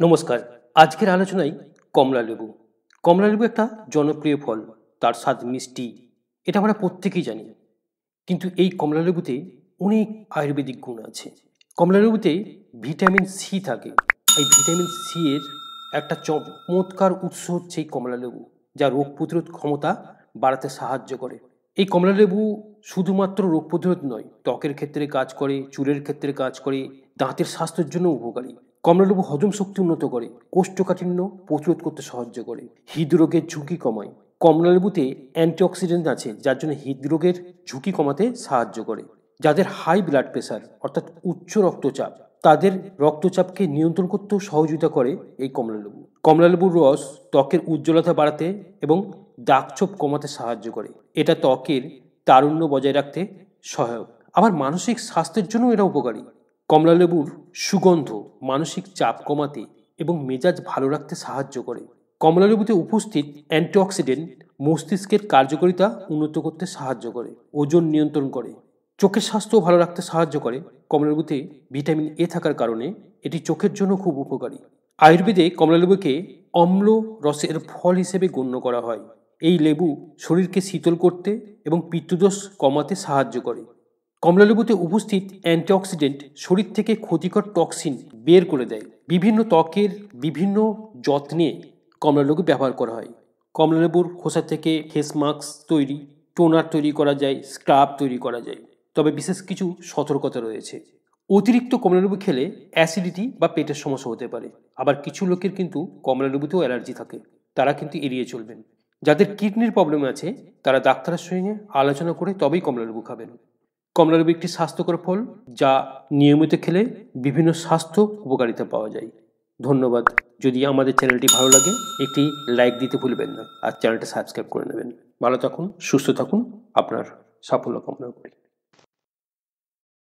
নমস্কার। আজকের আলোচনায় কমলা লেবু। কমলা লেবু একটা জনপ্রিয় ফল। তার স্বাদ মিষ্টি, এটা আমরা প্রত্যেকেই জানি। কিন্তু এই কমলা লেবুতে অনেক আয়ুর্বেদিক গুণ আছে। কমলা লেবুতে ভিটামিন সি থাকে। এই ভিটামিন সি এর একটা চমৎকার উৎস হচ্ছে এই কমলা লেবু, যা রোগ প্রতিরোধ ক্ষমতা বাড়াতে সাহায্য করে। এই কমলা লেবু শুধুমাত্র রোগ প্রতিরোধ নয়, ত্বকের ক্ষেত্রে কাজ করে, চুলের ক্ষেত্রে কাজ করে, দাঁতের স্বাস্থ্যের জন্য উপকারী। কমলালেবু হজম শক্তি উন্নত করে, কোষ্ঠকাঠিন্য প্রতিরোধ করতে সাহায্য করে, হৃদরোগের ঝুঁকি কমায়। কমলালেবুতে অ্যান্টিঅক্সিডেন্ট আছে, যার জন্য হৃদরোগের ঝুঁকি কমাতে সাহায্য করে। যাদের হাই ব্লাড প্রেশার অর্থাৎ উচ্চ রক্তচাপ, তাদের রক্তচাপকে নিয়ন্ত্রণ করতেও সহযোগিতা করে এই কমলালেবু। কমলালেবুর রস ত্বকের উজ্জ্বলতা বাড়াতে এবং দাগছোপ কমাতে সাহায্য করে। এটা ত্বকের তারুণ্য বজায় রাখতে সহায়ক। আবার মানসিক স্বাস্থ্যের জন্য এরা উপকারী। কমলালেবুর সুগন্ধ মানসিক চাপ কমাতে এবং মেজাজ ভালো রাখতে সাহায্য করে। কমলালেবুতে উপস্থিত অ্যান্টিঅক্সিডেন্ট মস্তিষ্কের কার্যকারিতা উন্নত করতে সাহায্য করে, ওজন নিয়ন্ত্রণ করে, চোখের স্বাস্থ্য ভালো রাখতে সাহায্য করে। কমলালেবুতে ভিটামিন এ থাকার কারণে এটি চোখের জন্য খুব উপকারী। আয়ুর্বেদে কমলালেবুকে অম্ল রসের ফল হিসেবে গণ্য করা হয়। এই লেবু শরীরকে শীতল করতে এবং পিত্তদোষ কমাতে সাহায্য করে। কমলালেবুতে উপস্থিত অ্যান্টিঅক্সিডেন্ট শরীর থেকে ক্ষতিকর টক্সিন বের করে দেয়। বিভিন্ন ত্বকের বিভিন্ন যত্নে কমলালেবু ব্যবহার করা হয়। কমলালেবুর খোসা থেকে ফেস মাস্ক তৈরি, টোনার তৈরি করা যায়, স্ক্রাব তৈরি করা যায়। তবে বিশেষ কিছু সতর্কতা রয়েছে। অতিরিক্ত কমলালেবু খেলে অ্যাসিডিটি বা পেটের সমস্যা হতে পারে। আবার কিছু লোকের কিন্তু কমলালেবুতেও অ্যালার্জি থাকে, তারা কিন্তু এড়িয়ে চলবেন। যাদের কিডনির প্রবলেম আছে, তারা ডাক্তারের সঙ্গে আলোচনা করে তবেই কমলালেবু খাবেন। কমলালেবু একটি স্বাস্থ্যকর ফল, যা নিয়মিত খেলে বিভিন্ন স্বাস্থ্য উপকারিতা পাওয়া যায়। ধন্যবাদ। যদি আমাদের চ্যানেলটি ভালো লাগে, একটি লাইক দিতে ভুলবেন না, আর চ্যানেলটা সাবস্ক্রাইব করে নেবেন। ভালো থাকুন, সুস্থ থাকুন, আপনার সাফল্য কামনা করি।